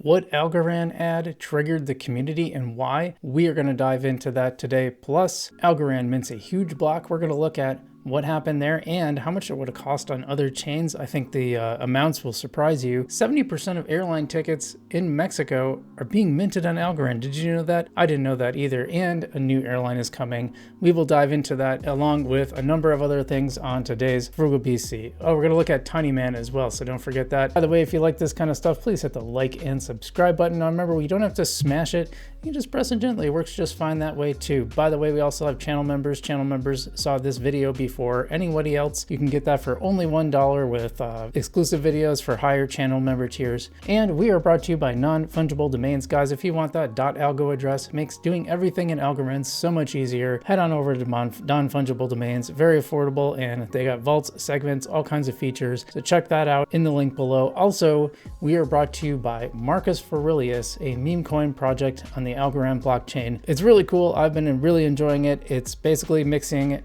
What Algorand ad triggered the community and why? We are going to dive into that today. Plus, Algorand mints a huge block. We're going to look at what happened there and how much it would have cost on other chains. I think the amounts will surprise you. 70% of airline tickets in Mexico are being minted on Algorand. Did you know that? I didn't know that either. And a new airline is coming. We will dive into that along with a number of other things on today's Frugal BC. Oh, we're going to look at Tinyman as well, so don't forget that. By the way, if you like this kind of stuff, please hit the like and subscribe button. Now remember, you don't have to smash it. You can just press it gently. It works just fine that way too. By the way, we also have channel members. Channel members saw this video before anybody else. You can get that for only $1 with exclusive videos for higher channel member tiers. And we are brought to you by non-fungible domains. Guys, if you want that .algo address, makes doing everything in Algorand so much easier. Head on over to non-fungible domains. Very affordable, and they got vaults, segments, all kinds of features. So check that out in the link below. Also, we are brought to you by Marcus Aurelius, a meme coin project on the Algorand blockchain. It's really cool. I've been really enjoying it. It's basically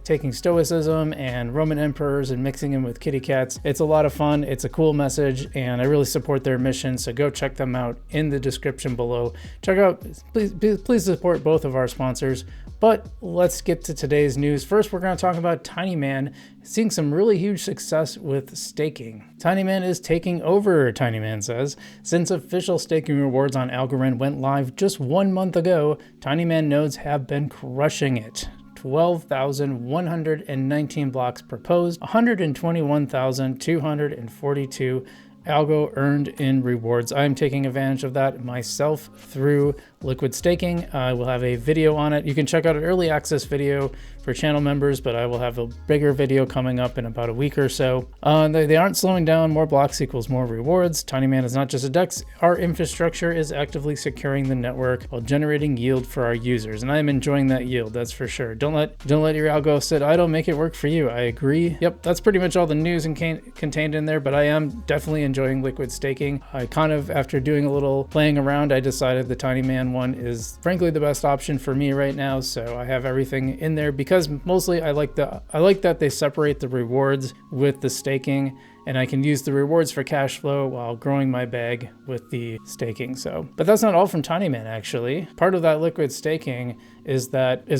taking stoicism and Roman emperors and mixing them with kitty cats. It's a lot of fun. It's a cool message, and I really support their mission. So go check them out in the description below. Check out, please support both of our sponsors. But let's get to today's news. First, we're going to talk about Tinyman seeing some really huge success with staking. Tinyman is taking over, Tinyman says. Since official staking rewards on Algorand went live just 1 month ago, Tinyman nodes have been crushing it. 12,119 blocks proposed, 121,242 algo earned in rewards. I'm taking advantage of that myself through liquid staking. I will have a video on it. You can check out an early access video for channel members, but I will have a bigger video coming up in about a week or so. They aren't slowing down. More blocks equals more rewards. Tinyman is not just a DEX. Our infrastructure is actively securing the network while generating yield for our users, and I am enjoying that yield, that's for sure. Don't let your algo sit idle. Make it work for you. I agree. Yep, that's pretty much all the news contained in there, but I am definitely enjoying liquid staking. I kind of, after doing a little playing around, I decided the Tinyman one is frankly the best option for me right now. So I have everything in there because mostly I like that they separate the rewards with the staking, and I can use the rewards for cash flow while growing my bag with the staking. But that's not all from Tinyman actually. Part of that liquid staking is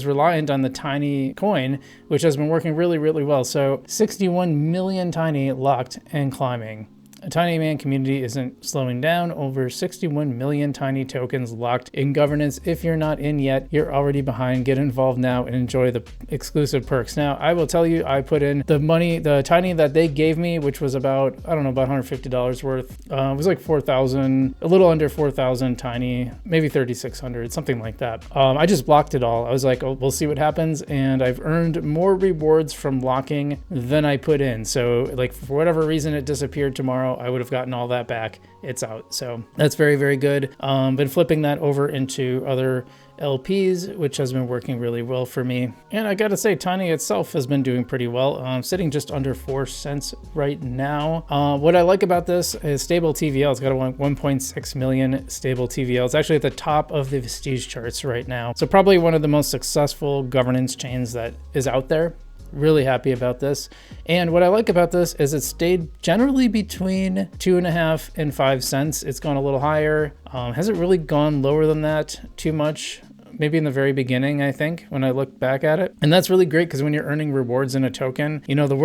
reliant on the Tiny coin, which has been working really, really well. So 61 million Tiny locked and climbing. A Tinyman community isn't slowing down. Over 61 million Tiny tokens locked in governance. If you're not in yet, you're already behind. Get involved now and enjoy the exclusive perks. Now, I will tell you, I put in the money, the Tiny that they gave me, which was about, I don't know, about $150 worth. It was like 4,000, a little under 4,000 Tiny, maybe 3,600, something like that. I just blocked it all. I was like, oh, we'll see what happens. And I've earned more rewards from locking than I put in. So like for whatever reason, it disappeared tomorrow. I would have gotten all that back. It's out. So that's very, very good. Been flipping that over into other LPs, which has been working really well for me. And I gotta say, Tiny itself has been doing pretty well. Sitting just under 4 cents right now. What I like about this is stable TVL. It's got a 1.6 million stable TVL. It's actually at the top of the Prestige charts right now. So probably one of the most successful governance chains that is out there. Really happy about this. And what I like about this is it stayed generally between 2.5 and 5 cents. It's gone a little higher. Hasn't really gone lower than that too much. Maybe in the very beginning, I think, when I look back at it. And that's really great because when you're earning rewards in a token, you know, the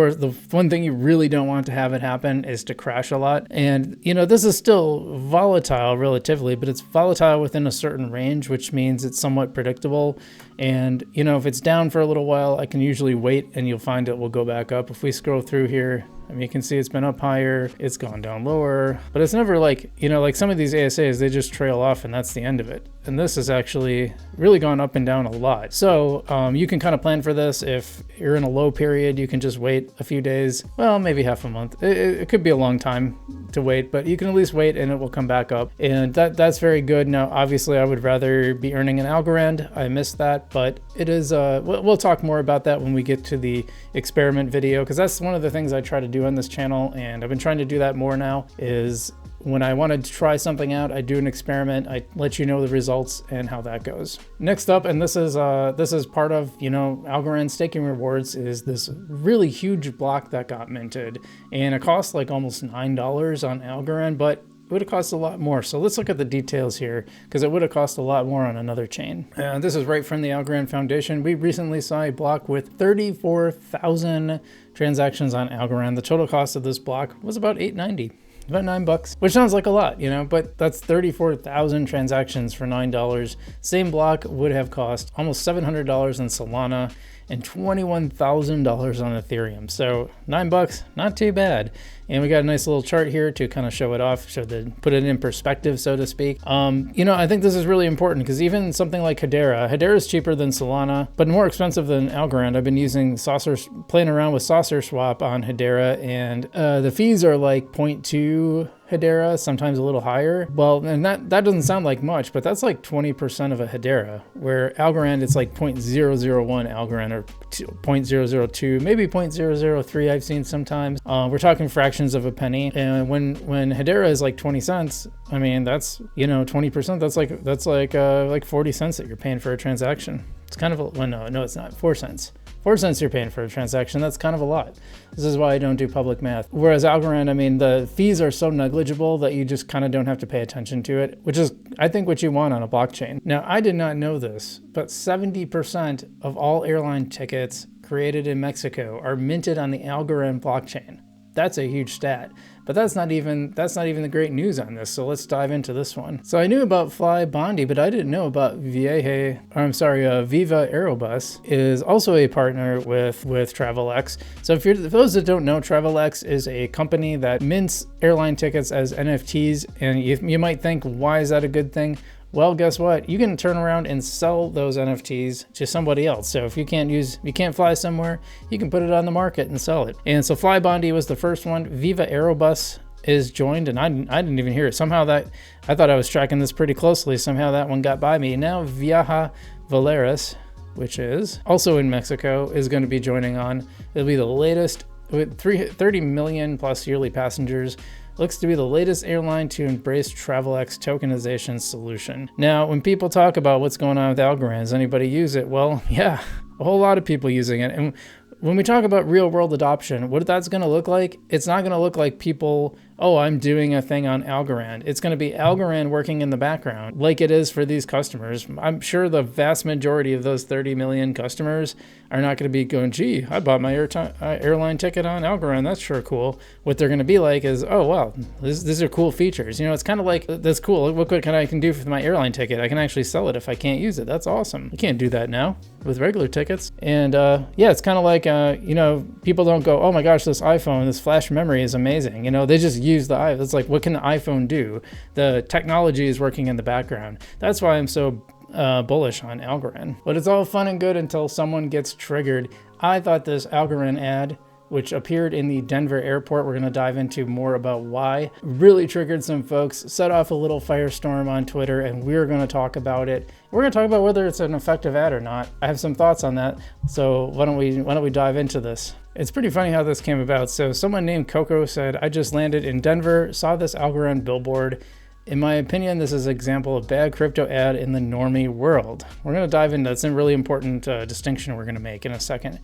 one thing you really don't want to have it happen is to crash a lot. And, you know, this is still volatile relatively, but it's volatile within a certain range, which means it's somewhat predictable. And, you know, if it's down for a little while, I can usually wait and you'll find it will go back up. If we scroll through here, I mean, you can see it's been up higher, it's gone down lower, but it's never like, you know, like some of these ASAs, they just trail off and that's the end of it. And this has actually really gone up and down a lot. So you can kind of plan for this. If you're in a low period, you can just wait a few days, well, maybe half a month. It could be a long time to wait, but you can at least wait and it will come back up. And that's very good. Now, obviously, I would rather be earning an Algorand. I missed that, but it is, we'll talk more about that when we get to the experiment video, because that's one of the things I try to do on this channel, and I've been trying to do that more now, is when I wanted to try something out, I do an experiment, I let you know the results and how that goes. Next up, and this is part of, you know, Algorand staking rewards, is this really huge block that got minted, and it costs like almost $9 on Algorand, but It would have cost a lot more. So let's look at the details here, because it would have cost a lot more on another chain. This is right from the Algorand Foundation. We recently saw a block with 34,000 transactions on Algorand. The total cost of this block was about $8.90. About $9, which sounds like a lot, you know, but that's 34,000 transactions for $9. Same block would have cost almost $700 in Solana and $21,000 on Ethereum. So $9, not too bad. And we got a nice little chart here to kind of show it off, put it in perspective, so to speak. You know, I think this is really important because even something like Hedera is cheaper than Solana, but more expensive than Algorand. I've been using playing around with Saucer Swap on Hedera, and the fees are like 0.2 Hedera, sometimes a little higher. Well, and that doesn't sound like much, but that's like 20% of a Hedera, where Algorand it's like 0.001 Algorand or 0.002, maybe 0.003 I've seen sometimes. We're talking fractions of a penny, and when Hedera is like 20 cents, I mean that's, you know, 20%, that's like 40 cents that you're paying for a transaction. It's kind of a, well, no, it's not 4 cents. 4 cents you're paying for a transaction. That's kind of a lot. This is why I don't do public math. Whereas Algorand, I mean, the fees are so negligible that you just kind of don't have to pay attention to it, which is, I think, what you want on a blockchain. Now, I did not know this, but 70% of all airline tickets created in Mexico are minted on the Algorand blockchain. That's a huge stat, but that's not even the great news on this. So let's dive into this one. So I knew about Fly Bondi, but I didn't know about Viva Aerobus is also a partner with TravelX. So for those that don't know, TravelX is a company that mints airline tickets as NFTs, and you might think, why is that a good thing? Well, guess what? You can turn around and sell those NFTs to somebody else. So if you can't fly somewhere, you can put it on the market and sell it. And so Fly Bondi was the first one. Viva Aerobus is joined, and I didn't even hear it. Somehow I thought I was tracking this pretty closely. Somehow that one got by me. Now Viaja Valeris, which is also in Mexico, is going to be joining on. It'll be the latest with 30 million plus yearly passengers. Looks to be the latest airline to embrace TravelX tokenization solution. Now, when people talk about what's going on with Algorand, does anybody use it? Well, yeah, a whole lot of people using it. And when we talk about real world adoption, what that's going to look like, it's not going to look like people, oh, I'm doing a thing on Algorand. It's going to be Algorand working in the background like it is for these customers. I'm sure the vast majority of those 30 million customers are not going to be going, gee, I bought my airline ticket on Algorand. That's sure cool. What they're going to be like is, oh, wow, these are cool features. You know, it's kind of like, that's cool. Look what I can do for my airline ticket. I can actually sell it if I can't use it. That's awesome. You can't do that now with regular tickets. And yeah, it's kind of like, you know, people don't go, oh my gosh, this iPhone, this flash memory is amazing. You know, they just use the iPhone. It's like, what can the iPhone do? The technology is working in the background. That's why I'm so bullish on Algorand. But it's all fun and good until someone gets triggered. I thought this Algorand ad, which appeared in the Denver airport, we're going to dive into more about why, really triggered some folks, set off a little firestorm on Twitter, and we're going to talk about it. We're going to talk about whether it's an effective ad or not. I have some thoughts on that, so why don't we dive into this? It's pretty funny how this came about. So someone named Coco said, I just landed in Denver, saw this Algorand billboard. In my opinion, this is an example of bad crypto ad in the normie world. We're going to dive into that's a really important distinction we're going to make in a second.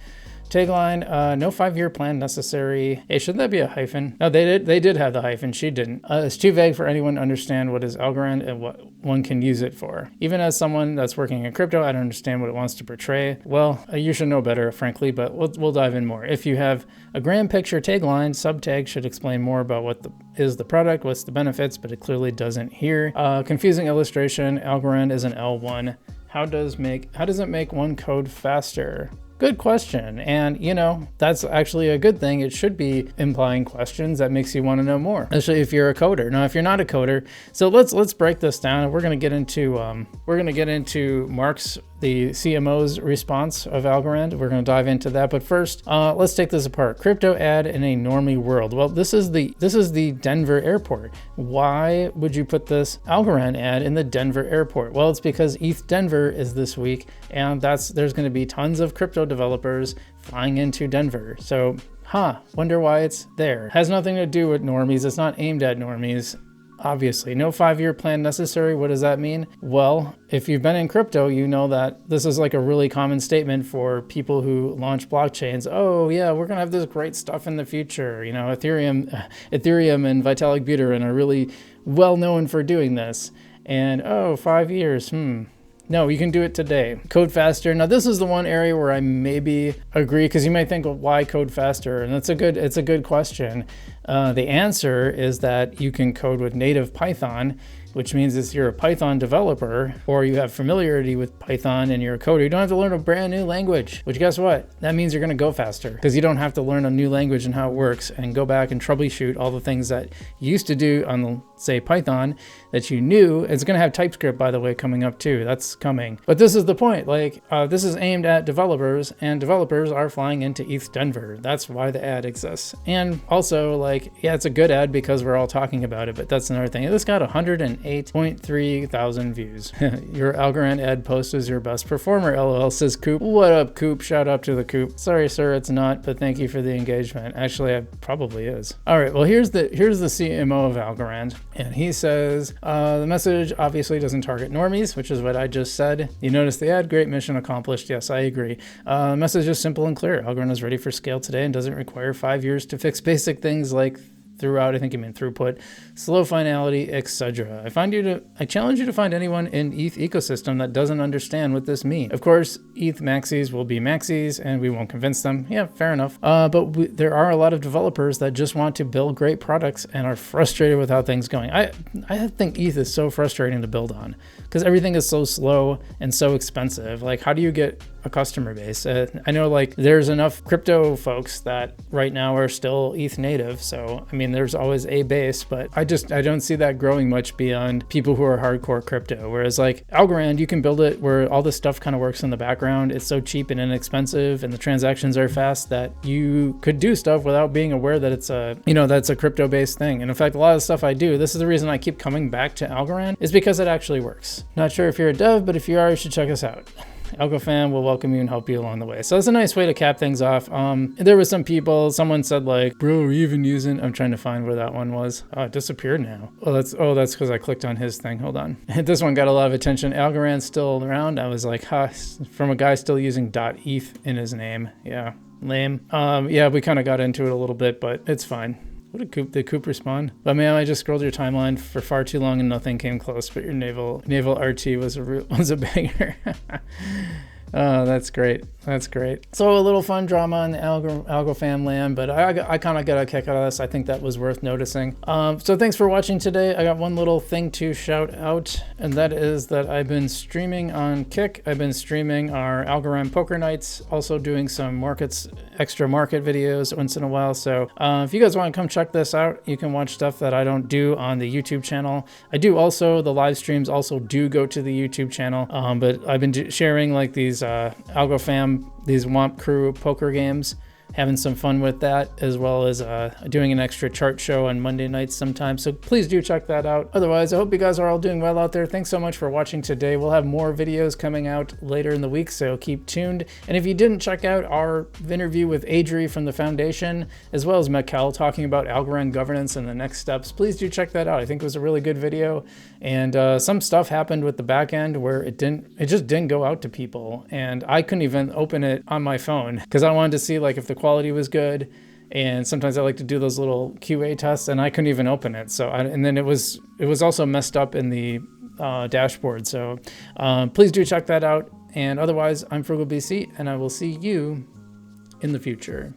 Tagline, no 5-year plan necessary. Hey, shouldn't that be a hyphen? No, they did have the hyphen. She didn't. It's too vague for anyone to understand what is Algorand and what one can use it for. Even as someone that's working in crypto, I don't understand what it wants to portray. Well, you should know better, frankly, but we'll dive in more. If you have a grand picture tagline, subtag should explain more about what is the product, what's the benefits, but it clearly doesn't here. Confusing illustration, Algorand is an L1. How does it make one code faster? Good question. And, you know, that's actually a good thing. It should be implying questions that makes you want to know more, especially if you're a coder. Now, if you're not a coder, so let's break this down, and we're going to get into Mark's, the CMO's response of Algorand. We're going to dive into that. But first, let's take this apart. Crypto ad in a normie world. Well, this is the Denver airport. Why would you put this Algorand ad in the Denver airport? Well, it's because ETH Denver is this week, and there's going to be tons of crypto developers flying into Denver. So, wonder why it's there. Has nothing to do with normies. It's not aimed at normies. Obviously, no 5-year plan necessary. What does that mean? Well, if you've been in crypto, you know that this is like a really common statement for people who launch blockchains. Oh yeah, we're gonna have this great stuff in the future. You know, Ethereum and Vitalik Buterin are really well known for doing this. And oh, 5 years, No, you can do it today. Code faster. Now, this is the one area where I maybe agree, because you might think, well, why code faster? And it's a good question. The answer is that you can code with native Python, which means if you're a Python developer or you have familiarity with Python and you're a coder, you don't have to learn a brand new language, which guess what? That means you're going to go faster because you don't have to learn a new language and how it works and go back and troubleshoot all the things that you used to do on, say, Python that you knew. It's going to have TypeScript, by the way, coming up too. That's coming. But this is the point. Like, this is aimed at developers, and developers are flying into ETH Denver. That's why the ad exists. And also, like, yeah, it's a good ad because we're all talking about it, but that's another thing. This got 108.3 thousand views. Your Algorand ad post is your best performer, LOL, says Coop. What up, Coop? Shout out to the Coop. Sorry, sir, it's not, but thank you for the engagement. Actually, it probably is. All right, well, here's the CMO of Algorand, and he says, the message obviously doesn't target normies, which is what I just said. You notice the ad, great, mission accomplished. Yes, I agree. Message is simple and clear. Algorand is ready for scale today and doesn't require 5 years to fix basic things like throughout, I think you mean throughput, slow finality, etc. I challenge you to find anyone in ETH ecosystem that doesn't understand what this means. Of course, ETH maxis will be maxis and we won't convince them. Yeah, fair enough. But there are a lot of developers that just want to build great products and are frustrated with how things are going. I think ETH is so frustrating to build on because everything is so slow and so expensive. Like, how do you get a customer base? I know, like, there's enough crypto folks that right now are still ETH native. So, I mean, there's always a base, but I don't see that growing much beyond people who are hardcore crypto. Whereas like Algorand, you can build it where all this stuff kind of works in the background. It's so cheap and inexpensive and the transactions are fast that you could do stuff without being aware that it's that's a crypto based thing. And in fact, a lot of the stuff I do, this is the reason I keep coming back to Algorand, is because it actually works. Not sure if you're a dev, but if you are, you should check us out. AlgoFam will welcome you and help you along the way. So that's a nice way to cap things off. There was someone said like, bro, are you even using, I'm trying to find where that one was. Oh, it disappeared now. That's because I clicked on his thing. Hold on. This one got a lot of attention. Algorand's still around. I was like, from a guy still using .eth in his name. Yeah, lame. Yeah, we kind of got into it a little bit, but it's fine. What did Coop respond? But man, I just scrolled your timeline for far too long and nothing came close, but your naval RT was a banger. Oh, that's great. That's great. So a little fun drama in the Algo fam land, but I kind of got a kick out of this. I think that was worth noticing. So thanks for watching today. I got one little thing to shout out, and that is that I've been streaming on Kick. I've been streaming our Algorand poker nights, also doing some extra market videos once in a while. So if you guys want to come check this out, you can watch stuff that I don't do on the YouTube channel. I do also, the live streams also do go to the YouTube channel, but I've been sharing like these Algo fam, these Womp Crew poker games, having some fun with that, as well as doing an extra chart show on Monday nights sometimes. So please do check that out. Otherwise, I hope you guys are all doing well out there. Thanks so much for watching today. We'll have more videos coming out later in the week, so keep tuned. And if you didn't check out our interview with Adri from the Foundation, as well as Mikkel talking about Algorand governance and the next steps, please do check that out. I think it was a really good video. And some stuff happened with the back end where it just didn't go out to people. And I couldn't even open it on my phone because I wanted to see like if the quality was good. And sometimes I like to do those little QA tests, and I couldn't even open it. So and then it was also messed up in the dashboard. So please do check that out. And otherwise, I'm Frugal BC, and I will see you in the future.